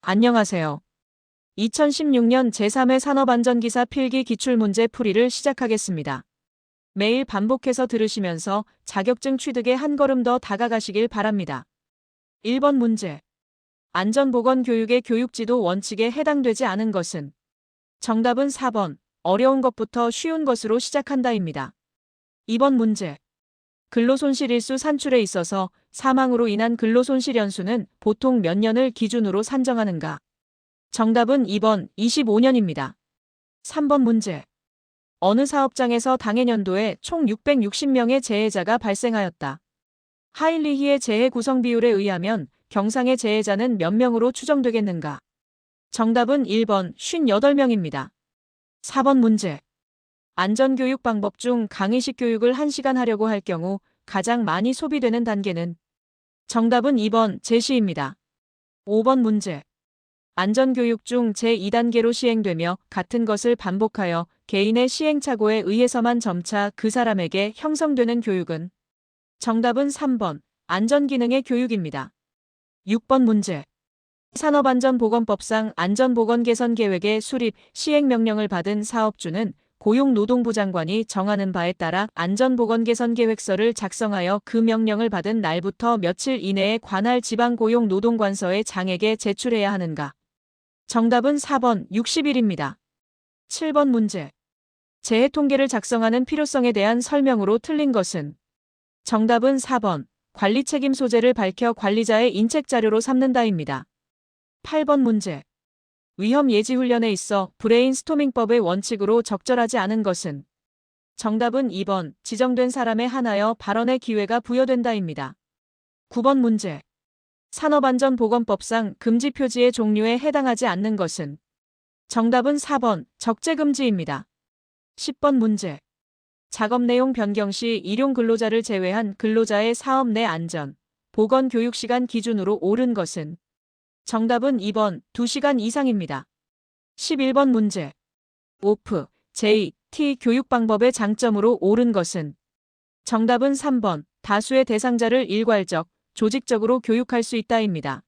안녕하세요. 2016년 제3회 산업안전기사 필기 기출문제 풀이를 시작하겠습니다. 매일 반복해서 들으시면서 자격증 취득에 한 걸음 더 다가가시길 바랍니다. 1번 문제. 안전보건교육의 교육지도 원칙에 해당되지 않은 것은? 정답은 4번. 어려운 것부터 쉬운 것으로 시작한다입니다. 2번 문제. 근로손실일수 산출에 있어서 사망으로 인한 근로손실연수는 보통 몇 년을 기준으로 산정하는가? 정답은 2번 25년입니다. 3번 문제. 어느 사업장에서 당해년도에 총 660명의 재해자가 발생하였다. 하일리히의 재해 구성 비율에 의하면 경상의 재해자는 몇 명으로 추정되겠는가? 정답은 1번 58명입니다. 4번 문제. 안전교육 방법 중 강의식 교육을 1시간 하려고 할 경우 가장 많이 소비되는 단계는? 정답은 2번 제시입니다. 5번 문제. 안전교육 중 제2단계로 시행되며 같은 것을 반복하여 개인의 시행착오에 의해서만 점차 그 사람에게 형성되는 교육은? 정답은 3번 안전기능의 교육입니다. 6번 문제. 산업안전보건법상 안전보건개선계획의 수립, 시행명령을 받은 사업주는 고용노동부 장관이 정하는 바에 따라 안전보건개선계획서를 작성하여 그 명령을 받은 날부터 며칠 이내에 관할 지방고용노동관서에 장에게 제출해야 하는가? 정답은 4번 60일입니다. 7번 문제. 재해통계를 작성하는 필요성에 대한 설명으로 틀린 것은? 정답은 4번 관리책임 소재를 밝혀 관리자의 인책자료로 삼는다입니다. 8번 문제. 위험 예지 훈련에 있어 브레인스토밍법의 원칙으로 적절하지 않은 것은? 정답은 2번 지정된 사람에 한하여 발언의 기회가 부여된다입니다. 9번 문제. 산업안전보건법상 금지 표지의 종류에 해당하지 않는 것은? 정답은 4번 적재금지입니다. 10번 문제. 작업 내용 변경 시 일용 근로자를 제외한 근로자의 사업 내 안전, 보건 교육 시간 기준으로 옳은 것은? 정답은 2번 2시간 이상입니다. 11번 문제. 오프, J, T 교육 방법의 장점으로 옳은 것은? 정답은 3번 다수의 대상자를 일괄적, 조직적으로 교육할 수 있다입니다.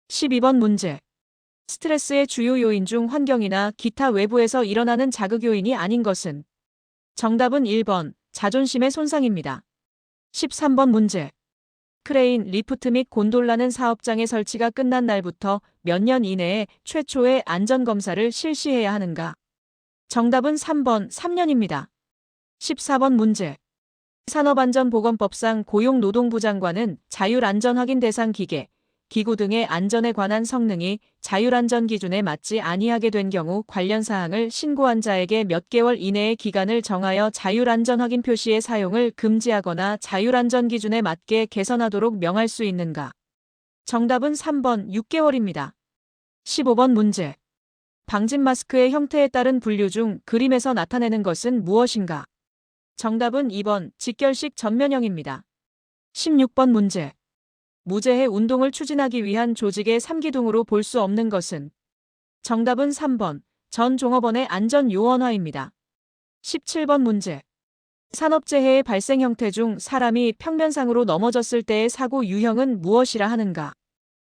12번 문제. 스트레스의 주요 요인 중 환경이나 기타 외부에서 일어나는 자극 요인이 아닌 것은? 정답은 1번 자존심의 손상입니다. 13번 문제. 크레인, 리프트 및 곤돌라는 사업장의 설치가 끝난 날부터 몇 년 이내에 최초의 안전검사를 실시해야 하는가? 정답은 3번 3년입니다. 14번 문제. 산업안전보건법상 고용노동부 장관은 자율안전확인 대상 기계, 기구 등의 안전에 관한 성능이 자율안전기준에 맞지 아니하게 된 경우 관련 사항을 신고한 자에게 몇 개월 이내의 기간을 정하여 자율안전확인 표시의 사용을 금지하거나 자율안전기준에 맞게 개선하도록 명할 수 있는가? 정답은 3번 6개월입니다. 15번 문제. 방진 마스크의 형태에 따른 분류 중 그림에서 나타내는 것은 무엇인가? 정답은 2번 직결식 전면형입니다. 16번 문제. 무재해 운동을 추진하기 위한 조직의 3기둥으로 볼 수 없는 것은? 정답은 3번 전 종업원의 안전요원화입니다. 17번 문제. 산업재해의 발생 형태 중 사람이 평면상으로 넘어졌을 때의 사고 유형은 무엇이라 하는가?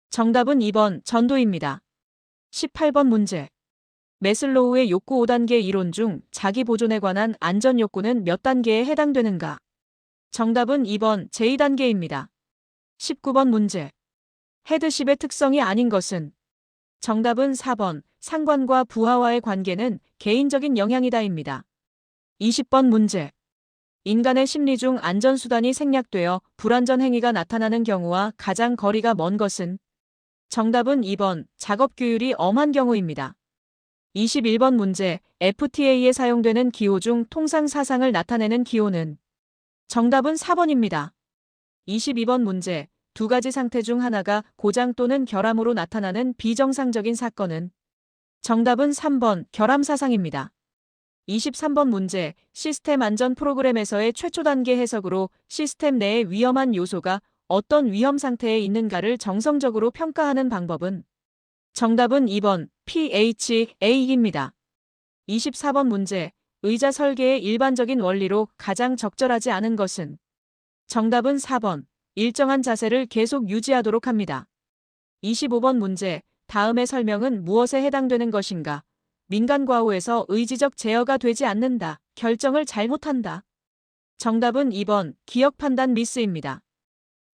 정답은 2번 전도입니다. 18번 문제. 매슬로우의 욕구 5단계 이론 중 자기 보존에 관한 안전 욕구는 몇 단계에 해당되는가? 정답은 2번 제2단계입니다. 19번 문제. 헤드십의 특성이 아닌 것은? 정답은 4번 상관과 부하와의 관계는 개인적인 영향이다입니다. 20번 문제. 인간의 심리 중 안전수단이 생략되어 불안전 행위가 나타나는 경우와 가장 거리가 먼 것은? 정답은 2번 작업규율이 엄한 경우입니다. 21번 문제. FTA에 사용되는 기호 중 통상 사상을 나타내는 기호는? 정답은 4번입니다. 22번 문제. 두 가지 상태 중 하나가 고장 또는 결함으로 나타나는 비정상적인 사건은? 정답은 3번 결함사상입니다. 23번 문제. 시스템 안전 프로그램에서의 최초 단계 해석으로 시스템 내에 위험한 요소가 어떤 위험 상태에 있는가를 정성적으로 평가하는 방법은? 정답은 2번 PHA입니다. 24번 문제. 의자 설계의 일반적인 원리로 가장 적절하지 않은 것은? 정답은 4번 일정한 자세를 계속 유지하도록 합니다. 25번 문제. 다음의 설명은 무엇에 해당되는 것인가? 민간과호에서 의지적 제어가 되지 않는다. 결정을 잘못한다. 정답은 2번 기억 판단 미스입니다.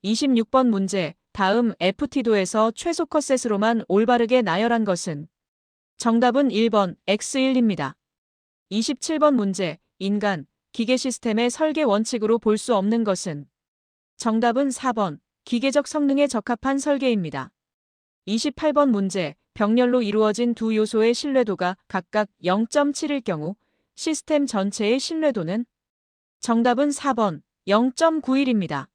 26번 문제. 다음 FT도에서 최소 컷셋으로만 올바르게 나열한 것은? 정답은 1번 X1입니다. 27번 문제. 인간, 기계 시스템의 설계 원칙으로 볼 수 없는 것은? 정답은 4번 기계적 성능에 적합한 설계입니다. 28번 문제. 병렬로 이루어진 두 요소의 신뢰도가 각각 0.7일 경우 시스템 전체의 신뢰도는? 정답은 4번 0.91입니다.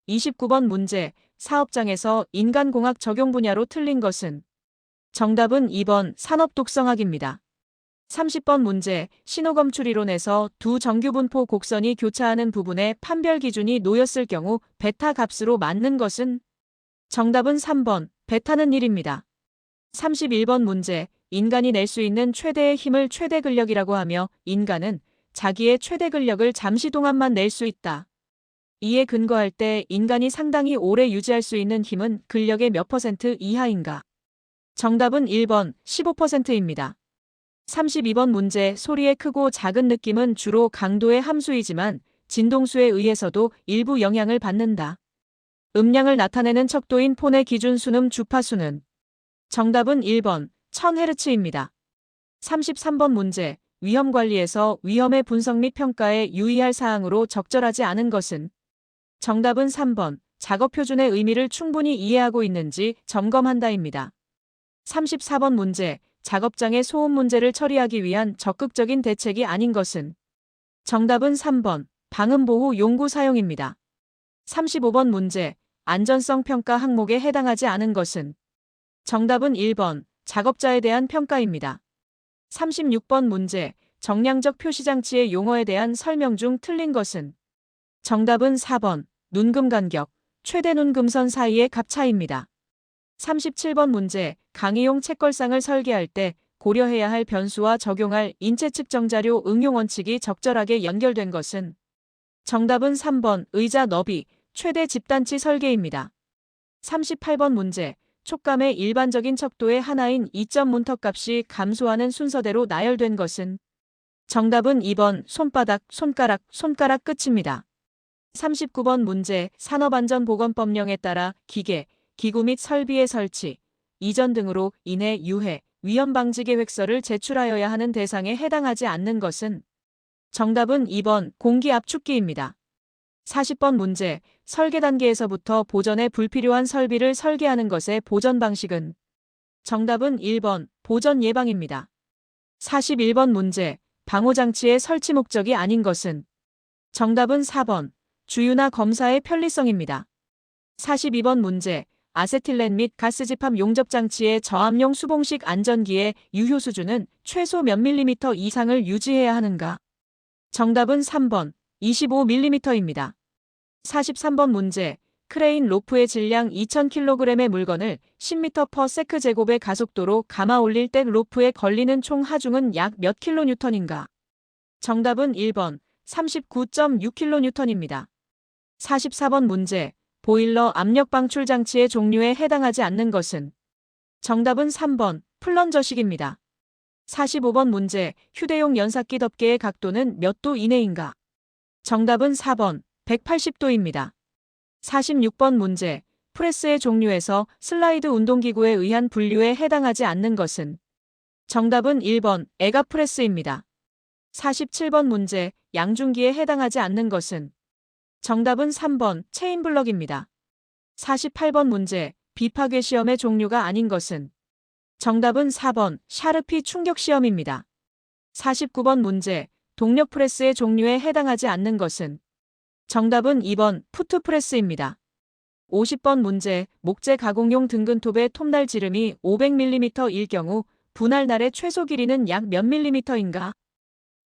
29번 문제. 사업장에서 인간공학 적용 분야로 틀린 것은? 정답은 2번 산업독성학입니다. 30번 문제. 신호검출 이론에서 두 정규분포 곡선이 교차하는 부분에 판별 기준이 놓였을 경우 베타 값으로 맞는 것은? 정답은 3번 베타는 1입니다. 31번 문제. 인간이 낼 수 있는 최대의 힘을 최대 근력이라고 하며 인간은 자기의 최대 근력을 잠시 동안만 낼 수 있다. 이에 근거할 때 인간이 상당히 오래 유지할 수 있는 힘은 근력의 몇 퍼센트 이하인가? 정답은 1번 15%입니다. 32번 문제. 소리의 크고 작은 느낌은 주로 강도의 함수이지만 진동수에 의해서도 일부 영향을 받는다. 음량을 나타내는 척도인 폰의 기준 순음 주파수는? 정답은 1번 1000Hz입니다. 33번 문제. 위험 관리에서 위험의 분석 및 평가에 유의할 사항으로 적절하지 않은 것은? 정답은 3번 작업 표준의 의미를 충분히 이해하고 있는지 점검한다입니다. 34번 문제. 작업장의 소음 문제를 처리하기 위한 적극적인 대책이 아닌 것은? 정답은 3번 방음보호 용구 사용입니다. 35번 문제. 안전성 평가 항목에 해당하지 않은 것은? 정답은 1번 작업자에 대한 평가입니다. 36번 문제. 정량적 표시장치의 용어에 대한 설명 중 틀린 것은? 정답은 4번 눈금 간격, 최대 눈금선 사이의 값 차이입니다. 37번 문제. 강의용 책걸상을 설계할 때 고려해야 할 변수와 적용할 인체 측정 자료 응용 원칙이 적절하게 연결된 것은? 정답은 3번 의자 너비, 최대 집단치 설계입니다. 38번 문제. 촉감의 일반적인 척도의 하나인 2점 문턱값이 감소하는 순서대로 나열된 것은? 정답은 2번 손바닥, 손가락, 손가락 끝입니다. 39번 문제. 산업안전보건법령에 따라 기계, 기구 및 설비의 설치, 이전 등으로 인해 유해, 위험 방지 계획서를 제출하여야 하는 대상에 해당하지 않는 것은? 정답은 2번 공기 압축기입니다. 40번 문제. 설계 단계에서부터 보전에 불필요한 설비를 설계하는 것의 보전 방식은? 정답은 1번 보전 예방입니다. 41번 문제. 방호장치의 설치 목적이 아닌 것은? 정답은 4번 주유나 검사의 편리성입니다. 42번 문제. 아세틸렌 및 가스집합 용접장치의 저압용 수봉식 안전기의 유효 수준은 최소 몇 밀리미터 이상을 유지해야 하는가? 정답은 3번 25mm입니다. 43번 문제. 크레인 로프의 질량 2000kg의 물건을 10m/s 제곱의 가속도로 감아 올릴 때 로프에 걸리는 총 하중은 약 몇 kN인가? 정답은 1번 39.6kN입니다. 44번 문제. 보일러 압력 방출 장치의 종류에 해당하지 않는 것은? 정답은 3번 플런저식입니다. 45번 문제. 휴대용 연삭기 덮개의 각도는 몇 도 이내인가? 정답은 4번 180도입니다. 46번 문제. 프레스의 종류에서 슬라이드 운동기구에 의한 분류에 해당하지 않는 것은? 정답은 1번 에가프레스입니다. 47번 문제. 양중기에 해당하지 않는 것은? 정답은 3번 체인블럭입니다. 48번 문제. 비파괴 시험의 종류가 아닌 것은? 정답은 4번 샤르피 충격 시험입니다. 49번 문제. 동력 프레스의 종류에 해당하지 않는 것은? 정답은 2번 푸트프레스입니다. 50번 문제. 목재 가공용 등근톱의 톱날 지름이 500mm일 경우 분할날의 최소 길이는 약 몇 mm인가?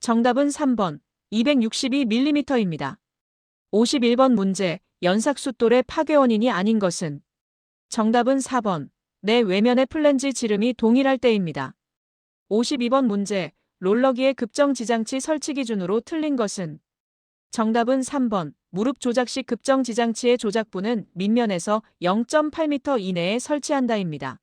정답은 3번 262mm입니다. 51번 문제. 연삭숫돌의 파괴 원인이 아닌 것은? 정답은 4번 내 외면의 플랜지 지름이 동일할 때입니다. 52번 문제. 롤러기의 급정 지장치 설치 기준으로 틀린 것은? 정답은 3번 무릎 조작식 급정 지장치의 조작부는 밑면에서 0.8m 이내에 설치한다입니다.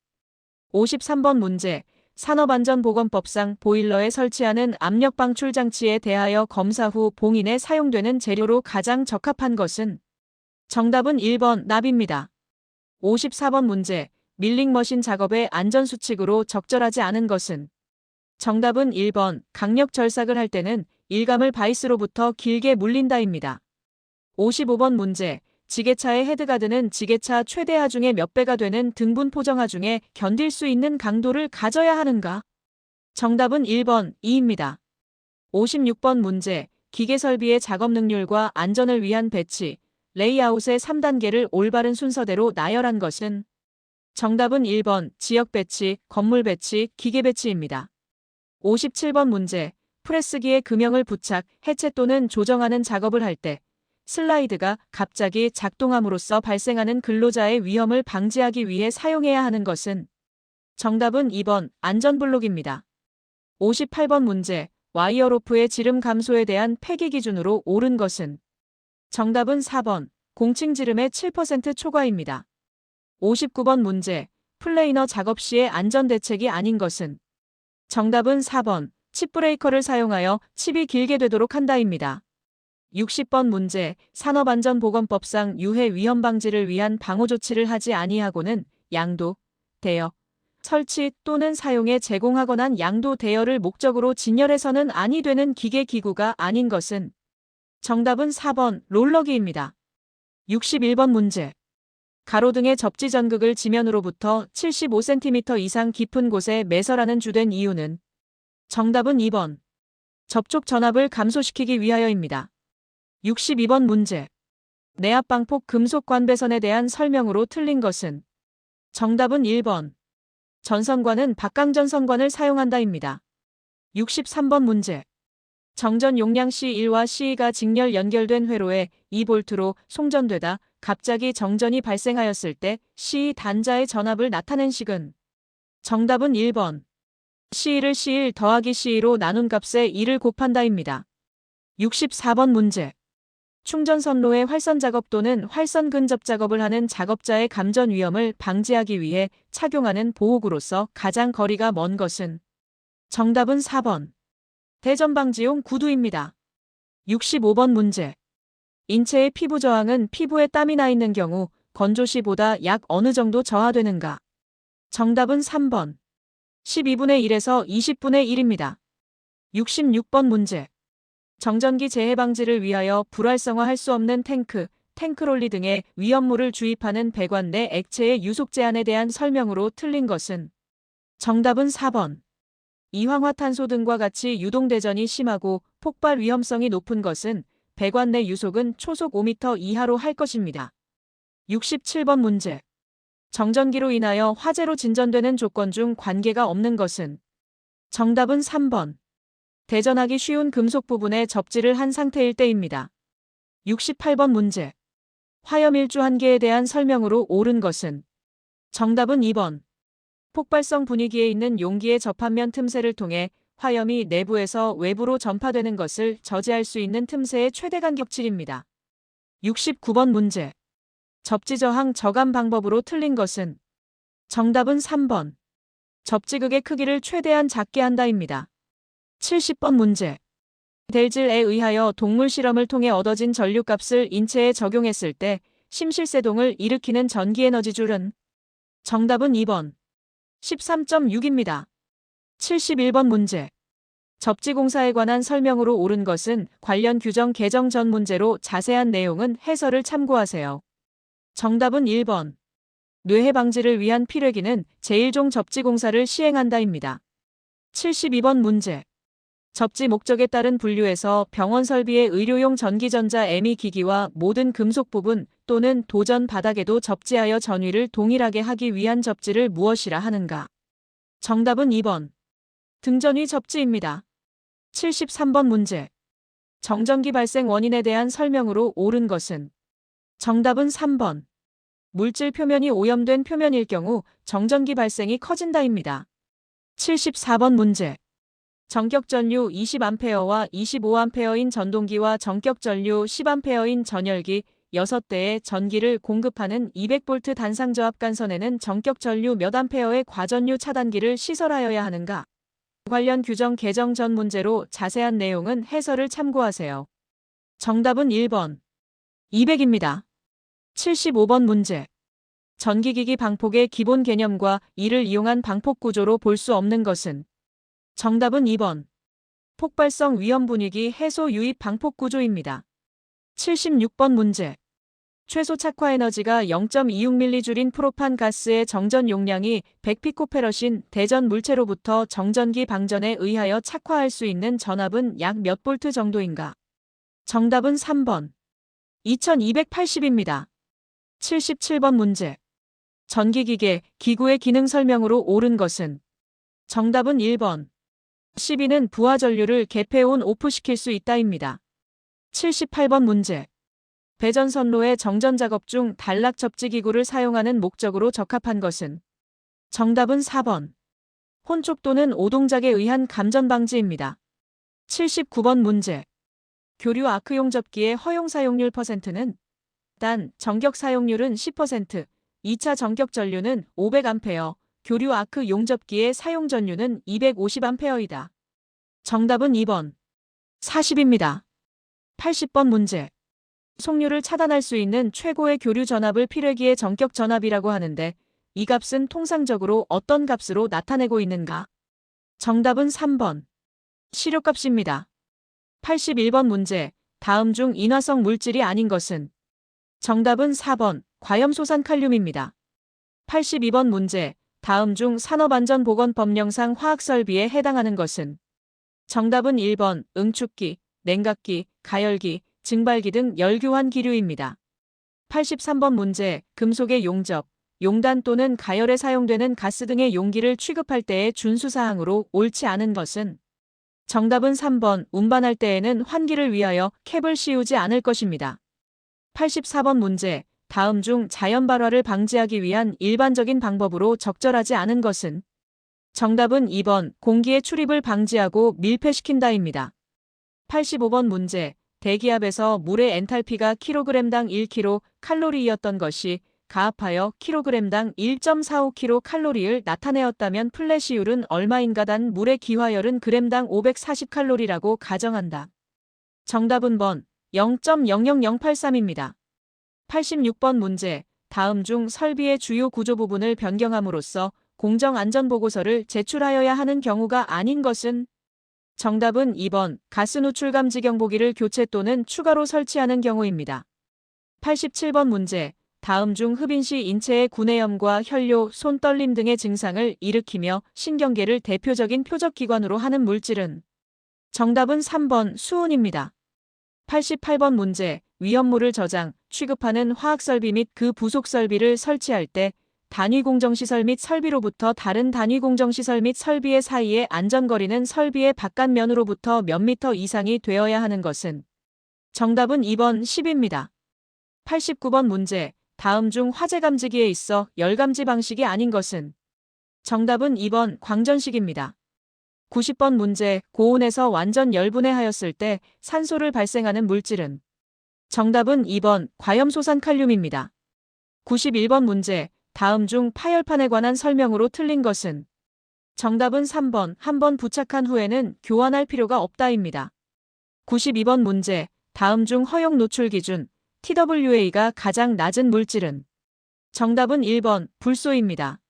53번 문제. 산업안전보건법상 보일러에 설치하는 압력방출 장치에 대하여 검사 후 봉인에 사용되는 재료로 가장 적합한 것은? 정답은 1번 납입니다. 54번 문제. 밀링머신 작업의 안전수칙으로 적절하지 않은 것은? 정답은 1번 강력 절삭을 할 때는 일감을 바이스로부터 길게 물린다입니다. 55번 문제. 지게차의 헤드가드는 지게차 최대 하중의 몇 배가 되는 등분 포정 하중에 견딜 수 있는 강도를 가져야 하는가? 정답은 1번 2입니다. 56번 문제. 기계 설비의 작업 능률과 안전을 위한 배치, 레이아웃의 3단계를 올바른 순서대로 나열한 것은? 정답은 1번 지역 배치, 건물 배치, 기계 배치입니다. 57번 문제. 프레스기에 금형을 부착, 해체 또는 조정하는 작업을 할 때 슬라이드가 갑자기 작동함으로써 발생하는 근로자의 위험을 방지하기 위해 사용해야 하는 것은? 정답은 2번 안전블록입니다. 58번 문제. 와이어로프의 지름 감소에 대한 폐기 기준으로 옳은 것은? 정답은 4번 공칭지름의 7% 초과입니다. 59번 문제. 플레이너 작업 시의 안전대책이 아닌 것은? 정답은 4번 칩브레이커를 사용하여 칩이 길게 되도록 한다입니다. 60번 문제. 산업안전보건법상 유해 위험 방지를 위한 방호조치를 하지 아니하고는 양도, 대여, 설치 또는 사용에 제공하거나 양도 대여를 목적으로 진열해서는 아니 되는 기계 기구가 아닌 것은? 정답은 4번 롤러기입니다. 61번 문제. 가로등의 접지 전극을 지면으로부터 75cm 이상 깊은 곳에 매설하는 주된 이유는? 정답은 2번 접촉 전압을 감소시키기 위하여입니다. 62번 문제. 내압방폭 금속 관배선에 대한 설명으로 틀린 것은? 정답은 1번 전선관은 박강전선관을 사용한다입니다. 63번 문제. 정전 용량 C1과 C2가 직렬 연결된 회로에 2V로 송전되다 갑자기 정전이 발생하였을 때 C2 단자의 전압을 나타낸 식은? 정답은 1번 C1을 C1 더하기 C2로 나눈 값에 2를 곱한다입니다. 64번 문제. 충전선로의 활선 작업 또는 활선 근접 작업을 하는 작업자의 감전 위험을 방지하기 위해 착용하는 보호구로서 가장 거리가 먼 것은? 정답은 4번 대전방지용 구두입니다. 65번 문제. 인체의 피부 저항은 피부에 땀이 나 있는 경우 건조시보다 약 어느 정도 저하되는가? 정답은 3번 12분의 1에서 20분의 1입니다. 66번 문제. 정전기 재해 방지를 위하여 불활성화할 수 없는 탱크, 탱크롤리 등의 위험물을 주입하는 배관 내 액체의 유속 제한에 대한 설명으로 틀린 것은? 정답은 4번 이황화탄소 등과 같이 유동대전이 심하고 폭발 위험성이 높은 것은 배관 내 유속은 초속 5m 이하로 할 것입니다. 67번 문제. 정전기로 인하여 화재로 진전되는 조건 중 관계가 없는 것은? 정답은 3번 대전하기 쉬운 금속 부분에 접지를 한 상태일 때입니다. 68번 문제. 화염 일주 한계에 대한 설명으로 옳은 것은? 정답은 2번 폭발성 분위기에 있는 용기의 접합면 틈새를 통해 화염이 내부에서 외부로 전파되는 것을 저지할 수 있는 틈새의 최대 간격칠입니다. 69번 문제. 접지 저항 저감 방법으로 틀린 것은? 정답은 3번 접지극의 크기를 최대한 작게 한다입니다. 70번 문제. 델질에 의하여 동물 실험을 통해 얻어진 전류값을 인체에 적용했을 때 심실세동을 일으키는 전기에너지줄은? 정답은 2번 13.6입니다. 71번 문제. 접지공사에 관한 설명으로 옳은 것은 관련 규정 개정 전 문제로 자세한 내용은 해설을 참고하세요. 정답은 1번 뇌해 방지를 위한 필회기는 제1종 접지공사를 시행한다입니다. 72번 문제. 접지 목적에 따른 분류에서 병원 설비의 의료용 전기전자 애미 기기와 모든 금속 부분 또는 도전 바닥에도 접지하여 전위를 동일하게 하기 위한 접지를 무엇이라 하는가? 정답은 2번 등전위 접지입니다. 73번 문제. 정전기 발생 원인에 대한 설명으로 옳은 것은? 정답은 3번 물질 표면이 오염된 표면일 경우 정전기 발생이 커진다입니다. 74번 문제. 전격전류 20A와 25A인 전동기와 전격전류 10A인 전열기 6대의 전기를 공급하는 200V 단상저압관선에는 전격 전류 몇 암페어의 과전류 차단기를 시설하여야 하는가? 관련 규정 개정 전 문제로 자세한 내용은 해설을 참고하세요. 정답은 1번 200입니다. 75번 문제. 전기기기 방폭의 기본 개념과 이를 이용한 방폭 구조로 볼 수 없는 것은? 정답은 2번 폭발성 위험 분위기 해소 유입 방폭 구조입니다. 76번 문제. 최소 착화 에너지가 0.26mJ인 프로판 가스의 정전 용량이 100피코페럿인 대전 물체로부터 정전기 방전에 의하여 착화할 수 있는 전압은 약 몇 볼트 정도인가? 정답은 3번 2280입니다. 77번 문제. 전기기계, 기구의 기능 설명으로 옳은 것은? 정답은 1번 12는 부하전류를 개폐온 오프시킬 수 있다입니다. 78번 문제. 배전선로의 정전작업 중 단락 접지기구를 사용하는 목적으로 적합한 것은? 정답은 4번 혼촉 또는 오동작에 의한 감전 방지입니다. 79번 문제. 교류 아크용 접기의 허용 사용률 %는? 단, 전격 사용률은 10%, 2차 전격 전류는 500A, 교류 아크 용접기의 사용 전류는 250A이다. 정답은 2번 40입니다. 80번 문제. 속류를 차단할 수 있는 최고의 교류 전압을 필회기의 전격 전압이라고 하는데 이 값은 통상적으로 어떤 값으로 나타내고 있는가? 정답은 3번 시료값입니다. 81번 문제. 다음 중 인화성 물질이 아닌 것은? 정답은 4번 과염소산칼륨입니다. 82번 문제. 다음 중 산업안전보건법령상 화학설비에 해당하는 것은? 정답은 1번 응축기, 냉각기, 가열기, 증발기 등 열교환 기류입니다. 83번 문제. 금속의 용접, 용단 또는 가열에 사용되는 가스 등의 용기를 취급할 때의 준수사항으로 옳지 않은 것은? 정답은 3번 운반할 때에는 환기를 위하여 캡을 씌우지 않을 것입니다. 84번 문제. 다음 중 자연 발화를 방지하기 위한 일반적인 방법으로 적절하지 않은 것은? 정답은 2번 공기의 출입을 방지하고 밀폐시킨다입니다. 85번 문제. 대기압에서 물의 엔탈피가 kg당 1kcal이었던 것이 가압하여 kg당 1.45kcal를 나타내었다면 플래시율은 얼마인가? 단 물의 기화열은 g당 540칼로리라고 가정한다. 정답은 번 0.00083입니다. 86번 문제. 다음 중 설비의 주요 구조 부분을 변경함으로써 공정안전보고서를 제출하여야 하는 경우가 아닌 것은? 정답은 2번 가스 누출 감지 경보기를 교체 또는 추가로 설치하는 경우입니다. 87번 문제. 다음 중 흡인 시 인체의 구내염과 혈뇨, 손 떨림 등의 증상을 일으키며 신경계를 대표적인 표적기관으로 하는 물질은? 정답은 3번 수은입니다. 88번 문제. 위험물을 저장, 취급하는 화학설비 및 그 부속설비를 설치할 때 단위공정시설 및 설비로부터 다른 단위공정시설 및 설비의 사이의 안전거리는 설비의 바깥면으로부터 몇 미터 이상이 되어야 하는 것은? 정답은 2번 10입니다. 89번 문제. 다음 중 화재감지기에 있어 열감지 방식이 아닌 것은? 정답은 2번 광전식입니다. 90번 문제. 고온에서 완전 열분해하였을 때 산소를 발생하는 물질은? 정답은 2번 과염소산칼륨입니다. 91번 문제. 다음 중 파열판에 관한 설명으로 틀린 것은? 정답은 3번 한번 부착한 후에는 교환할 필요가 없다입니다. 92번 문제. 다음 중 허용 노출 기준 TWA가 가장 낮은 물질은? 정답은 1번 불소입니다.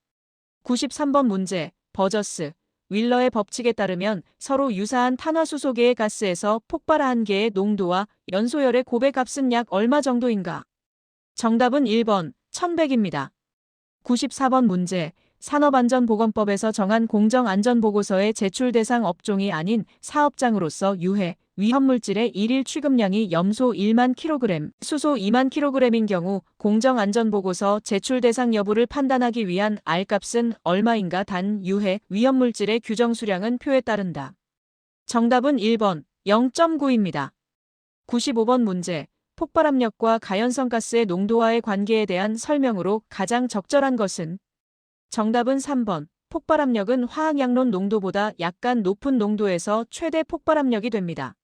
93번 문제. 버저스, 윌러의 법칙에 따르면 서로 유사한 탄화수소계의 가스에서 폭발한 개의 농도와 연소열의 곱의 값은 약 얼마 정도인가? 정답은 1번 1100입니다. 94번 문제. 산업안전보건법에서 정한 공정안전보고서의 제출 대상 업종이 아닌 사업장으로서 유해, 위험물질의 일일 취급량이 염소 1만 kg, 수소 2만 kg인 경우 공정안전보고서 제출 대상 여부를 판단하기 위한 R값은 얼마인가? 단 유해, 위험물질의 규정 수량은 표에 따른다. 정답은 1번 0.9입니다. 95번 문제. 폭발압력과 가연성 가스의 농도와의 관계에 대한 설명으로 가장 적절한 것은? 정답은 3번 폭발압력은 화학양론 농도보다 약간 높은 농도에서 최대 폭발압력이 됩니다.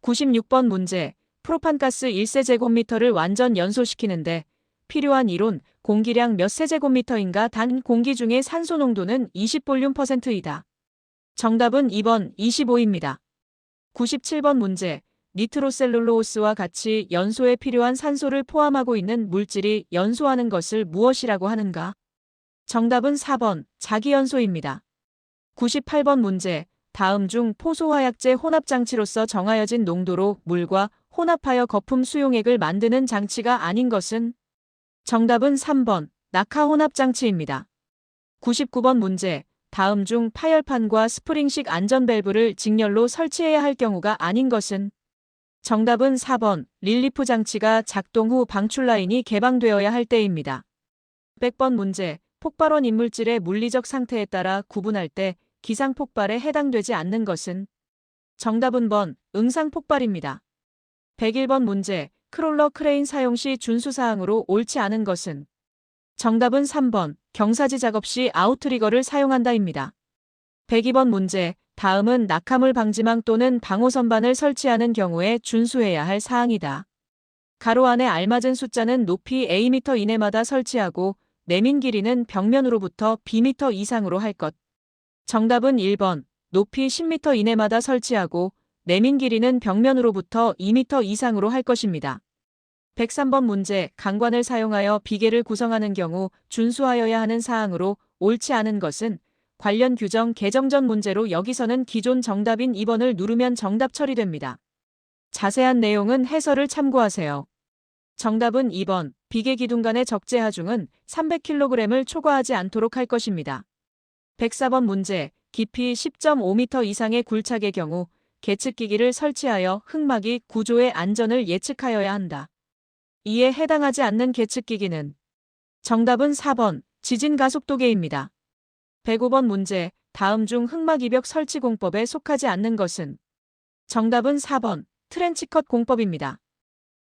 96번 문제. 프로판가스 1세제곱미터를 완전 연소시키는데 필요한 이론, 공기량 몇 세제곱미터인가 단 공기 중의 산소 농도는 20볼륨%이다. 정답은 2번 25입니다. 97번 문제. 니트로셀룰로스와 같이 연소에 필요한 산소를 포함하고 있는 물질이 연소하는 것을 무엇이라고 하는가? 정답은 4번 자기연소입니다. 98번 문제. 다음 중 포소화약제 혼합장치로서 정하여진 농도로 물과 혼합하여 거품 수용액을 만드는 장치가 아닌 것은? 정답은 3번 낙하혼합장치입니다. 99번 문제. 다음 중 파열판과 스프링식 안전밸브를 직렬로 설치해야 할 경우가 아닌 것은? 정답은 4번 릴리프 장치가 작동 후 방출 라인이 개방되어야 할 때입니다. 100번 문제. 폭발원 인물질의 물리적 상태에 따라 구분할 때 기상폭발에 해당되지 않는 것은? 정답은 번 응상폭발입니다. 101번 문제. 크롤러 크레인 사용 시 준수사항으로 옳지 않은 것은? 정답은 3번 경사지 작업 시 아웃트리거를 사용한다입니다. 102번 문제. 다음은 낙하물 방지망 또는 방호선반을 설치하는 경우에 준수해야 할 사항이다. 가로 안에 알맞은 숫자는 높이 Am 이내마다 설치하고 내민 길이는 벽면으로부터 Bm 이상으로 할 것. 정답은 1번 높이 10m 이내마다 설치하고 내민 길이는 벽면으로부터 2m 이상으로 할 것입니다. 103번 문제. 강관을 사용하여 비계를 구성하는 경우 준수하여야 하는 사항으로 옳지 않은 것은? 관련 규정 개정 전 문제로 여기서는 기존 정답인 2번을 누르면 정답 처리됩니다. 자세한 내용은 해설을 참고하세요. 정답은 2번 비계 기둥 간의 적재 하중은 300kg을 초과하지 않도록 할 것입니다. 104번 문제. 깊이 10.5m 이상의 굴착의 경우 계측기기를 설치하여 흙막이 구조의 안전을 예측하여야 한다. 이에 해당하지 않는 계측기기는? 정답은 4번 지진가속도계입니다. 105번 문제. 다음 중 흙막 이벽 설치 공법에 속하지 않는 것은? 정답은 4번 트렌치컷 공법입니다.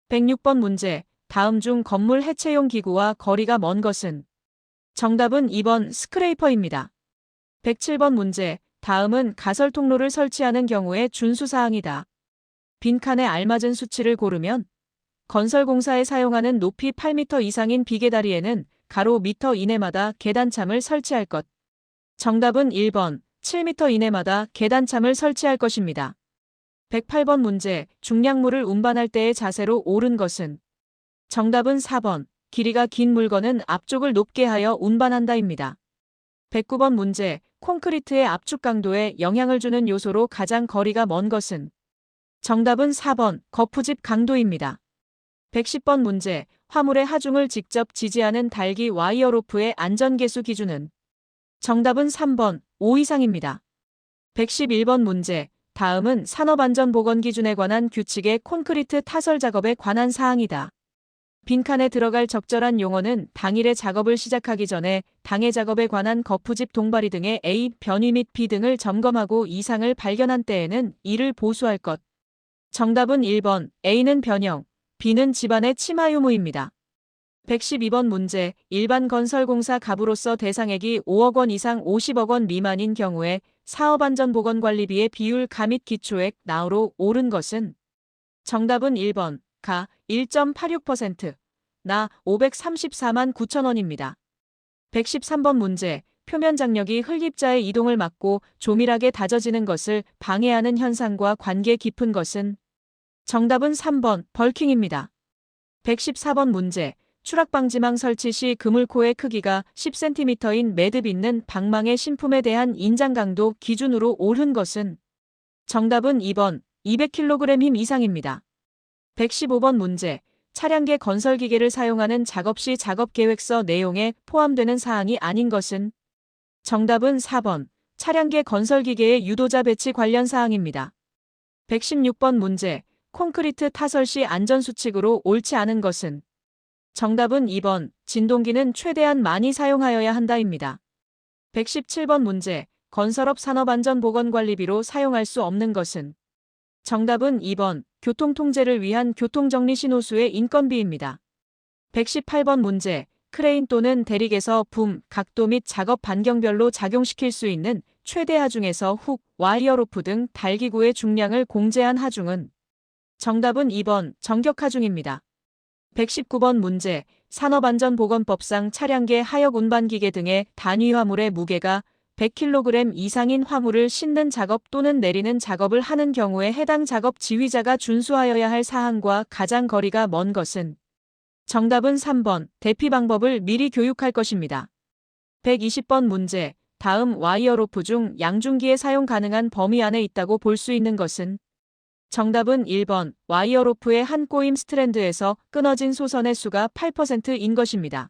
106번 문제. 다음 중 건물 해체용 기구와 거리가 먼 것은? 정답은 2번 스크레이퍼입니다. 107번 문제. 다음은 가설 통로를 설치하는 경우의 준수사항이다. 빈칸에 알맞은 수치를 고르면? 건설공사에 사용하는 높이 8m 이상인 비계다리에는 가로 미터 이내마다 계단참을 설치할 것. 정답은 1번 7m 이내마다 계단참을 설치할 것입니다. 108번 문제. 중량물을 운반할 때의 자세로 옳은 것은? 정답은 4번 길이가 긴 물건은 앞쪽을 높게 하여 운반한다입니다. 109번 문제. 콘크리트의 압축 강도에 영향을 주는 요소로 가장 거리가 먼 것은? 정답은 4번 거푸집 강도입니다. 110번 문제. 화물의 하중을 직접 지지하는 달기 와이어 로프의 안전계수 기준은? 정답은 3번 5 이상입니다. 111번 문제. 다음은 산업안전보건기준에 관한 규칙의 콘크리트 타설 작업에 관한 사항이다. 빈칸에 들어갈 적절한 용어는 당일에 작업을 시작하기 전에 당해 작업에 관한 거푸집 동바리 등의 A, 변위 및 B 등을 점검하고 이상을 발견한 때에는 이를 보수할 것. 정답은 1번 A는 변형, B는 집안의 치마 유무입니다. 112번 문제. 일반 건설공사 갑으로서 대상액이 5억 원 이상 50억 원 미만인 경우에 사업안전보건관리비의 비율 가 및 기초액 나으로 옳은 것은? 정답은 1번 가 1.86%, 나 534만 9천 원입니다. 113번 문제. 표면 장력이 흙입자의 이동을 막고 조밀하게 다져지는 것을 방해하는 현상과 관계 깊은 것은? 정답은 3번 벌킹입니다. 114번 문제. 추락방지망 설치 시 그물코의 크기가 10cm인 매듭 있는 방망의 신품에 대한 인장 강도 기준으로 옳은 것은? 정답은 2번 200kg 힘 이상입니다. 115번 문제. 차량계 건설기계를 사용하는 작업 시 작업계획서 내용에 포함되는 사항이 아닌 것은? 정답은 4번 차량계 건설기계의 유도자 배치 관련 사항입니다. 116번 문제. 콘크리트 타설 시 안전수칙으로 옳지 않은 것은? 정답은 2번 진동기는 최대한 많이 사용하여야 한다입니다. 117번 문제. 건설업 산업안전보건관리비로 사용할 수 없는 것은? 정답은 2번 교통통제를 위한 교통정리 신호수의 인건비입니다. 118번 문제. 크레인 또는 대릭에서 붐, 각도 및 작업 반경별로 작용시킬 수 있는 최대 하중에서 훅, 와이어 로프 등 달기구의 중량을 공제한 하중은? 정답은 2번 정격하 중입니다. 119번 문제. 산업안전보건법상 차량계 하역 운반기계 등의 단위 화물의 무게가 100kg 이상인 화물을 싣는 작업 또는 내리는 작업을 하는 경우에 해당 작업 지휘자가 준수하여야 할 사항과 가장 거리가 먼 것은? 정답은 3번 대피 방법을 미리 교육할 것입니다. 120번 문제. 다음 와이어로프 중 양중기에 사용 가능한 범위 안에 있다고 볼 수 있는 것은? 정답은 1번 와이어로프의 한 꼬임 스트랜드에서 끊어진 소선의 수가 8%인 것입니다.